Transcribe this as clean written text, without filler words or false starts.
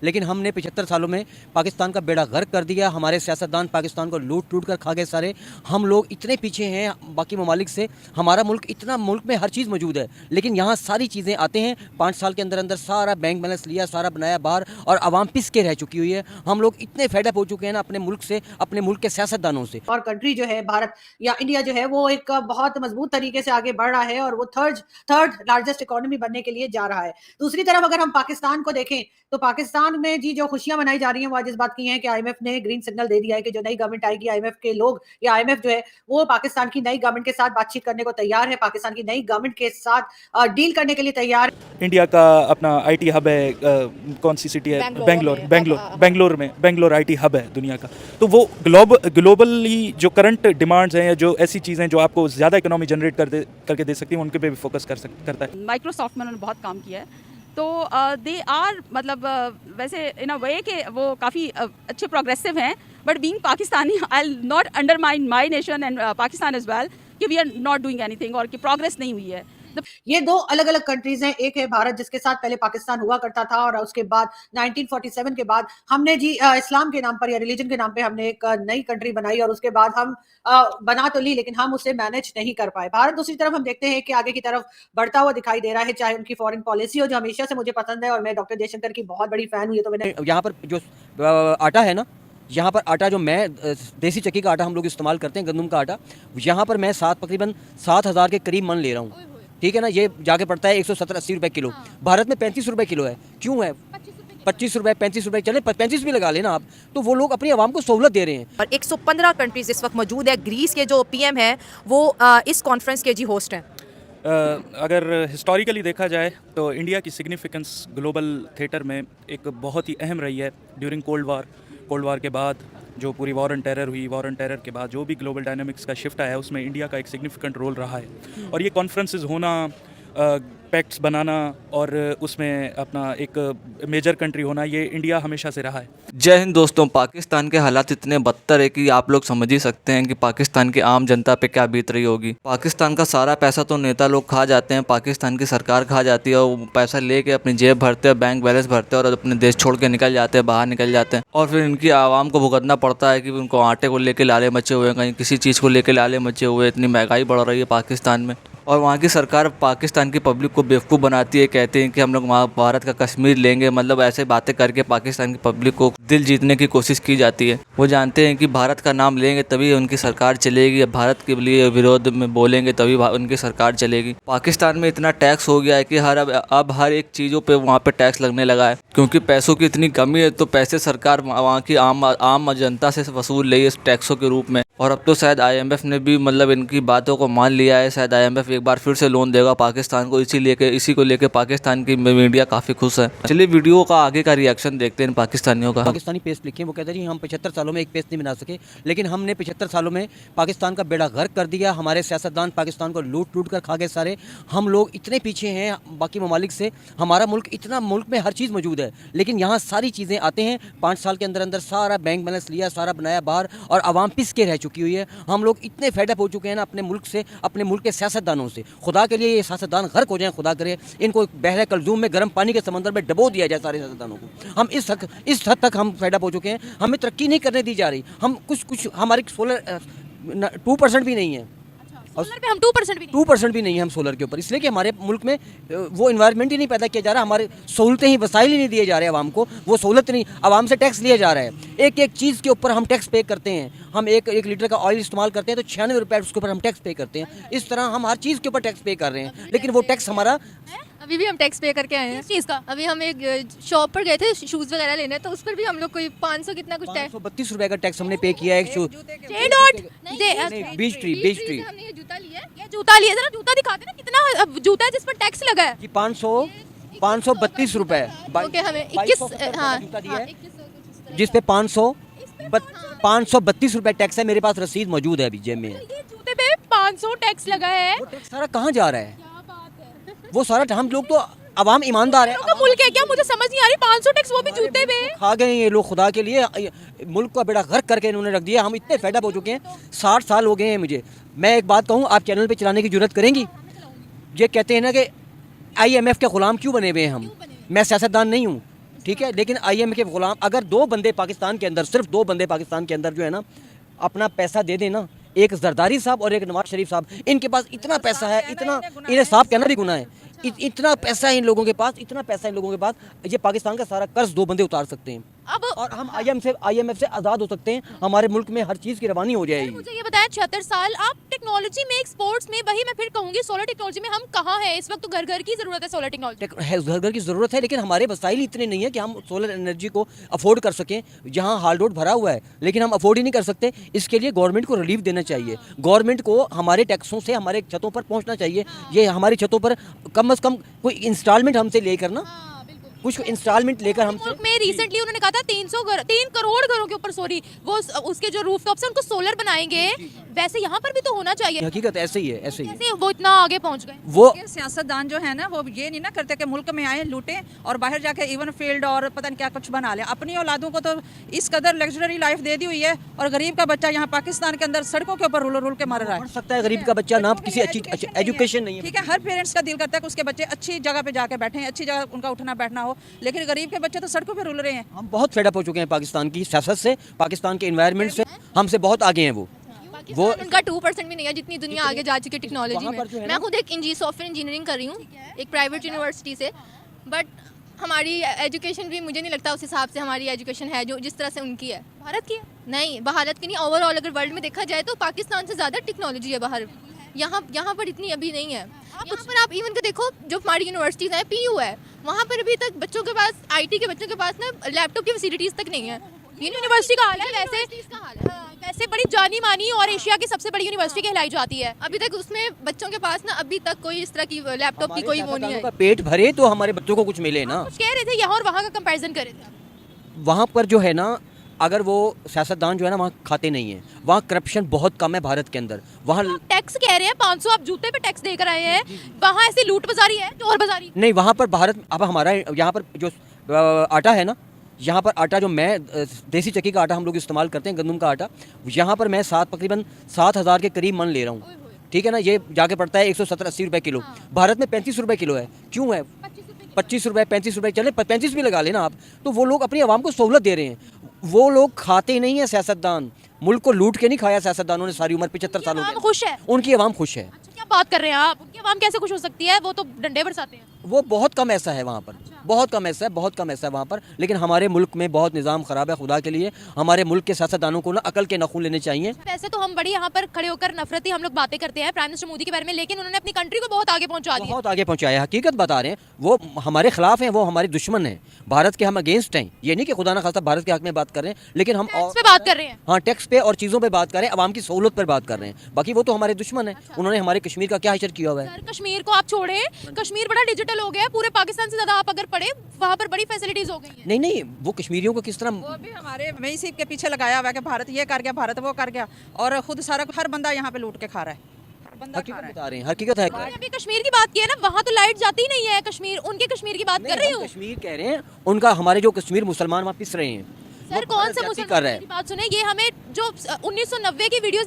लेकिन हमने 75 सालों में पाकिस्तान का बेड़ा गर्क कर दिया। हमारे सियासतदान पाकिस्तान को लूट लूट कर खा गए सारे। हम लोग इतने पीछे हैं बाकी ममालिक से। हमारा मुल्क इतना, मुल्क में हर चीज़ मौजूद है, लेकिन यहाँ सारी चीज़ें आते हैं 5 साल के अंदर अंदर सारा बैंक बैलेंस लिया, सारा बनाया बाहर, और आवाम पिस के रह चुकी हुई है। हम लोग इतने फेडअप हो चुके हैं ना अपने मुल्क से, अपने मुल्क के सियासतदानों से। और कंट्री जो है भारत या इंडिया जो है वो एक बहुत मजबूत तरीके से आगे बढ़ रहा है और वो थर्ड लार्जेस्ट इकोनॉमी बनने के लिए जा रहा है। दूसरी तरफ अगर हम पाकिस्तान को देखें तो पाकिस्तान में जी जो खुशियां मनाई जा रही हैं वो आज इस बात की हैं कि आईएमएफ ने ग्रीन सिग्नल दे दिया है कि जो नई गवर्नमेंट आएगी, आईएमएफ के लोग या आईएमएफ जो है वो पाकिस्तान की नई गवर्नमेंट के साथ बातचीत करने को तैयार है, पाकिस्तान की नई गवर्नमेंट के साथ डील करने के लिए तैयार। इंडिया का अपना आईटी हब है, कौन सी सिटी है? बेंगलोर आईटी हब है दुनिया का। तो वो ग्लोबली जो करंट डिमांड्स हैं या जो ऐसी चीज़ें जो आपको ज़्यादा इकोनॉमी जनरेट करके दे सकती हैं उनके पे भी फोकस करता है। माइक्रोसॉफ्ट में उन्होंने बहुत काम किया है, तो दे आर मतलब वैसे इन अ वे कि वो काफ़ी अच्छे प्रोग्रेसिव हैं, but being Pakistani I will not undermine my nation and Pakistan as well कि we are not doing anything और कि प्रोग्रेस नहीं हुई है। ये दो अलग अलग कंट्रीज हैं। एक है भारत जिसके साथ पहले पाकिस्तान हुआ करता था और उसके बाद 1947 के बाद हमने जी इस्लाम के नाम पर या रिलीजन के नाम पे हमने एक नई कंट्री बनाई और उसके बाद हम बना तो ली लेकिन हम उसे मैनेज नहीं कर पाए। भारत दूसरी तरफ हम देखते हैं कि आगे की तरफ बढ़ता हुआ दिखाई दे रहा है, चाहे उनकी फॉरेन पॉलिसी हो जो हमेशा से मुझे पसंद है और मैं डॉक्टर जयशंकर की बहुत बड़ी फैन हुई है। तो मैंने यहाँ पर जो आटा है ना, यहाँ पर आटा जो मैं देसी चक्की का आटा हम लोग इस्तेमाल करते हैं, गंदम का आटा, यहाँ पर मैं तकरीबन 7,000 के करीब मन ले रहा हूँ। ठीक है ना, ये जाके पड़ता है 170-80 रुपए किलो। भारत में 35 रुपए किलो है। क्यों है 25 रुपए 35 रुपए? चले 35 भी लगा लेना आप, तो वो लोग अपनी आवाम को सहूलत दे रहे हैं। और 115 कंट्रीज इस वक्त मौजूद है। ग्रीस के जो पीएम है वो इस कॉन्फ्रेंस के जी होस्ट हैं। अगर हिस्टोरिकली देखा जाए तो इंडिया की सिग्निफिकेंस ग्लोबल थिएटर में एक बहुत ही अहम रही है ड्यूरिंग कोल्ड वार के बाद जो पूरी वॉर एंड टेरर हुई, वॉर एंड टेरर के बाद जो भी ग्लोबल डायनामिक्स का शिफ्ट आया उसमें इंडिया का एक सिग्निफिकेंट रोल रहा है। और ये कॉन्फ्रेंसेस होना, पैक्ट्स बनाना और उसमें अपना एक मेजर कंट्री होना, ये इंडिया हमेशा से रहा है। जय हिंद दोस्तों। पाकिस्तान के हालात इतने बदतर है कि आप लोग समझ ही सकते हैं कि पाकिस्तान की आम जनता पे क्या बीत रही होगी। पाकिस्तान का सारा पैसा तो नेता लोग खा जाते हैं, पाकिस्तान की सरकार खा जाती है और वो पैसा लेके अपनी जेब भरते हैं, बैंक बैलेंस भरते हैं और अपने देश छोड़ के निकल जाते हैं, बाहर निकल जाते हैं। और फिर इनकी आवाम को भुगतना पड़ता है कि उनको आटे को लेके लाले मचे हुए हैं, कहीं किसी चीज़ को लेके लाले मचे हुए। इतनी महंगाई बढ़ रही है पाकिस्तान में और वहाँ की सरकार पाकिस्तान की पब्लिक को बेवकूफ़ बनाती है। कहते हैं कि हम लोग वहाँ भारत का कश्मीर लेंगे, मतलब ऐसे बातें करके पाकिस्तान की पब्लिक को दिल जीतने की कोशिश की जाती है। वो जानते हैं कि भारत का नाम लेंगे तभी उनकी सरकार चलेगी, भारत के लिए विरोध में बोलेंगे तभी उनकी सरकार चलेगी। पाकिस्तान में इतना टैक्स हो गया है कि अब हर एक चीज़ों पर वहाँ पर टैक्स लगने लगा है, क्योंकि पैसों की इतनी कमी है। तो पैसे सरकार वहाँ की आम जनता से वसूल रही है इस टैक्सों के रूप में। और अब तो शायद आईएमएफ ने भी मतलब इनकी बातों को मान लिया है। शायद आईएमएफ एक बार फिर से लोन देगा पाकिस्तान को। इसी को लेके पाकिस्तान की मीडिया काफ़ी खुश है। चलिए वीडियो का आगे का रिएक्शन देखते हैं पाकिस्तानियों का। पाकिस्तानी पेस्ट लिखे, वो कहते हैं जी हम 75 सालों में एक पेस्ट नहीं बना सके, लेकिन हमने 75 सालों में पाकिस्तान का बेड़ा गर्क कर दिया। हमारे सियासतदान पाकिस्तान को लूट लूट कर खा गए सारे। हम लोग इतने पीछे हैं बाकी ममालिक से। हमारा मुल्क इतना, मुल्क में हर चीज़ मौजूद है, लेकिन यहाँ सारी चीज़ें आते हैं 5 साल के अंदर अंदर सारा बैंक बैलेंस लिया, सारा बनाया बाहर, और आवाम पिस के रह चुकी हुई है। हम लोग इतने फेडअप हो चुके हैं ना अपने मुल्क से, अपने मुल्क के सियासतदानों से। खुदा के लिए ये सियासतदान गर्क हो जाएं, खुदा करे इनको बहरे कलजूम में गर्म पानी के समंदर में डबो दिया जाए सारे सियासतदानों को। हम इस हद तक हम फेडअप हो चुके हैं, हमें तरक्की नहीं करने दी जा रही। हम कुछ हमारी सोलर 2% भी नहीं है, सोलर पे हम 2% भी नहीं है हम सोलर के ऊपर, इसलिए कि हमारे मुल्क में वो इन्वायरमेंट ही नहीं पैदा किया जा रहा। हमारे सहूलतें ही, वसाइल ही नहीं दिए जा रहे आवाम को। वो सहूलत नहीं, आवाम से टैक्स लिया जा रहा है। एक एक चीज़ के ऊपर हम टैक्स पे करते हैं। हम एक लीटर का ऑयल इस्तेमाल करते हैं तो 96 रुपये उसके ऊपर हम टैक्स पे करते हैं। इस तरह हम हर चीज़ के ऊपर टैक्स पे कर रहे हैं, लेकिन वो टैक्स हमारा अभी भी हम टैक्स पे करके आए हैं इस चीज़ का। अभी हम एक शॉप पर गए थे शूज़ वगैरह लेने, तो उस पर भी हम लोग कोई 500 कितना कुछ टैक्स, 532 रुपये का टैक्स हमने पे किया है। एक शूज बीच ट्री हमने ये जूता लिया है, ये जूता लिया, जरा जूता दिखाते ना कितना जूता है जिस पर टैक्स लगा है। 532 रुपये ओके, हमें 21 हाँ जूता दिया है जिस पे 532 रुपये टैक्स है। मेरे पास रसीद मौजूद है अभी जेब में। ये जूते पे 500 टैक्स लगा है। वो टैक्स सारा कहाँ जा रहा है? वो सारा, हम लोग तो अवाम ईमानदार है। तो मुल्क है क्या, मुझे समझ नहीं आ रही। 500 टैक्स वो भी जूते पे खा गए ये लोग। खुदा के लिए मुल्क का बेड़ा गर्क करके इन्होंने रख दिया। हम इतने फेडअप हो चुके हैं, 60 साल हो गए हैं मुझे। मैं एक बात कहूँ, आप चैनल पे चलाने की जरूरत करेंगी? ये कहते हैं ना कि आईएमएफ के गुलाम क्यों बने हुए हैं हम। मैं सियासतदान नहीं हूँ, ठीक है, लेकिन IMF के गुलाम, अगर 2 बंदे पाकिस्तान के अंदर, सिर्फ 2 बंदे पाकिस्तान के अंदर जो है ना अपना पैसा दे देना, एक जरदारी साहब और एक नवाज शरीफ साहब, इनके पास इतना पैसा है, इतना, इन्हें साफ कहना भी गुनाह है, इतना पैसा है इन लोगों के पास, इतना पैसा इन लोगों के पास, ये पाकिस्तान का सारा कर्ज 2 बंदे उतार सकते हैं। अब और हम IMF से आज़ाद हो सकते हैं, हमारे मुल्क में हर चीज़ की रवानी हो जाएगी। मुझे ये बताया 76 साल आप टेक्नोलॉजी में, स्पोर्ट्स में, वही मैं फिर कहूंगी सोलर टेक्नोलॉजी में हम कहाँ हैं इस वक्त? तो घर घर की जरूरत है सोलर टेक्नोलॉजी। घर घर की ज़रूरत है, लेकिन हमारे वसाइल इतने नहीं है कि हम सोलर एनर्जी को अफोर्ड कर सकें। जहाँ हाल रोड भरा हुआ है, लेकिन हम अफोर्ड ही नहीं कर सकते। इसके लिए गवर्नमेंट को रिलीफ देना चाहिए, गवर्नमेंट को हमारे टैक्सों से हमारे छतों पर पहुँचना चाहिए। ये हमारी छतों पर कम से कम कोई इंस्टॉलमेंट हमसे लेकर ना, कुछ इंस्टॉलमेंट लेकर हमसे। मुल्क में रिसेंटली उन्होंने कहा था 3 करोड़ घरों के ऊपर, सॉरी, वो उसके जो रूफटॉप्स हैं उनको सोलर बनाएंगे। वैसे यहाँ पर भी तो होना चाहिए। हकीकत ऐसे ही है, ऐसे ही है। कैसे वो इतना आगे पहुँच गए? वो सियासतदान जो है ना, वो ये नहीं ना करते कि मुल्क में आए लूटें और बाहर जाके इवन फील्ड और पता नहीं क्या कुछ बना लें। अपनी औलादों को तो इस कदर लग्जरी लाइफ दे दी हुई है, और गरीब का बच्चा यहाँ पाकिस्तान के अंदर सड़कों के ऊपर रुल के मर रहा पढ़ है। सकता है गरीब का बच्चा, ना किसी अच्छी एजुकेशन नहीं है। ठीक है, हर पेरेंट्स का दिल करता है कि उसके बच्चे अच्छी जगह पे जाके बैठे, अच्छी जगह उनका उठना बैठना हो, लेकिन गरीब के बच्चे तो सड़कों पे रुल रहे हैं। हम बहुत फेडअप हो चुके हैं पाकिस्तान की सियासत से, पाकिस्तान के एनवायरनमेंट से, हमसे बहुत आगे हैं वो। उनका 2% भी नहीं है जितनी दुनिया आगे जा चुकी है टेक्नोलॉजी वहाँ में। पर जो है मैं खुद एक सॉफ्टवेयर इंजीनियरिंग कर रही हूँ एक प्राइवेट यूनिवर्सिटी से, बट हमारी एजुकेशन भी मुझे नहीं लगता उस हिसाब से हमारी एजुकेशन है जो जिस तरह से उनकी है। भारत की है? नहीं, भारत की नहीं, ओवरऑल अगर वर्ल्ड में देखा जाए तो पाकिस्तान से ज़्यादा टेक्नोलॉजी है बाहर। यहाँ पर इतनी अभी नहीं है। यहाँ पर आप इवन के देखो, जो हमारी यूनिवर्सिटीज़ है, PU है, वहाँ पर अभी तक बच्चों के पास, IT के बच्चों के पास ना लैपटॉप की फैसिलिटीज़ तक नहीं है। यूनिवर्सिटी का हाल है वैसे बड़ी जानी मानी और एशिया की सबसे बड़ी यूनिवर्सिटी कहलाई जाती है, अभी तक उसमें बच्चों के पास ना अभी तक कोई इस तरह की लैपटॉप की कोई वो नहीं है। पेट भरे तो हमारे बच्चों को कुछ मिले ना। कुछ कह रहे थे यहाँ और वहाँ का कंपैरिजन कर रहे थे। वहाँ पर जो है ना, अगर वो सियासतदान जो है ना वहाँ खाते नहीं है, वहाँ करप्शन बहुत कम है भारत के अंदर। वहाँ टैक्स कह रहे हैं 500 आप जूते पे टैक्स देकर आए हैं, वहाँ ऐसी लूट बाजारी है, चोर बाजारी नहीं। वहाँ पर भारत, अब हमारा यहाँ पर जो आटा है ना, यहाँ पर आटा जो मैं देसी चक्की का आटा हम लोग इस्तेमाल करते हैं, गंदम का आटा, यहाँ पर मैं तकरीबन 7,000 के करीब मन ले रहा हूँ। ठीक है ना, ये जाके पड़ता है 170-80 रुपये किलो। भारत में 35 रुपये किलो है। क्यों है? 25 रुपये 35 रुपये, चले 35 भी लगा लेना आप, तो वो लोग अपनी आवाम को सहूलत दे रहे हैं। वो लोग खाते नहीं है सियासतदान, मुल्क को लूट के नहीं खाया सियासतदानों ने सारी उम्र 75 सालों में। खुश है, उनकी आवाम खुश है। क्या बात कर रहे हैं आप? उनकी आवाम कैसे खुश हो सकती है? वो तो डंडे बरसाते हैं। वो बहुत कम ऐसा है वहाँ पर, बहुत कम ऐसा है, बहुत कम ऐसा है वहाँ पर। लेकिन हमारे मुल्क में बहुत निज़ाम ख़राब है। खुदा के लिए हमारे मुल्क के सियासतदानों को ना अकल के नखून लेने चाहिए। वैसे तो हम बड़ी यहाँ पर खड़े होकर नफरती हम लोग बातें करते हैं प्राइम मिनिस्टर मोदी के बारे में, लेकिन उन्होंने अपनी कंट्री को बहुत आगे पहुँचा दिया। बहुत आगे पहुँचाया, हकीकत बता रहे हैं। वो हमारे खिलाफ हैं, वो हमारे दुश्मन हैं, भारत के हम अगेंस्ट हैं। ये नहीं कि खुदा ना खास्ता भारत के हक में बात कर रहे हैं, लेकिन हम टैक्स पे बात कर रहे हैं। हाँ, टैक्स पे और चीज़ों पे बात कर रहे हैं, अवाम की सहूलत पर बात कर रहे हैं। बाकी वो तो हमारे दुश्मन है। उन्होंने हमारे कश्मीर का क्या हशर किया हुआ है? सर, कश्मीर को आप छोड़े, कश्मीर बड़ा डिजिटल हो गया है, पूरे पाकिस्तान से ज्यादा आप अगर पढ़े वहाँ पर बड़ी फैसिलिटीज हो गई हैं। नहीं नहीं, वो कश्मीरियों को किस तरह वो भी हमारे में इसी के पीछे लगाया हुआ है कि भारत ये कर गया, भारत वो कर गया, और खुद सारा हर बंदा यहाँ पे लूट के खा रहा है। हर बंदा खा हकीकत रहा है। बता रहे हैं, हकीकत है। अभी कश्मीर की बात की है ना, वहाँ तो लाइट जाती ही नहीं है। कश्मीर, उनके कश्मीर की बात कर रही हूँ। कश्मीर कह रहे हैं, उनका हमारे जो कश्मीर मुसलमान वहाँ पिस रहे हैं। सर, कौन सा मुसलमान कर रहे हैं? की बात सुने, ये हमें जो 1990 की वीडियोस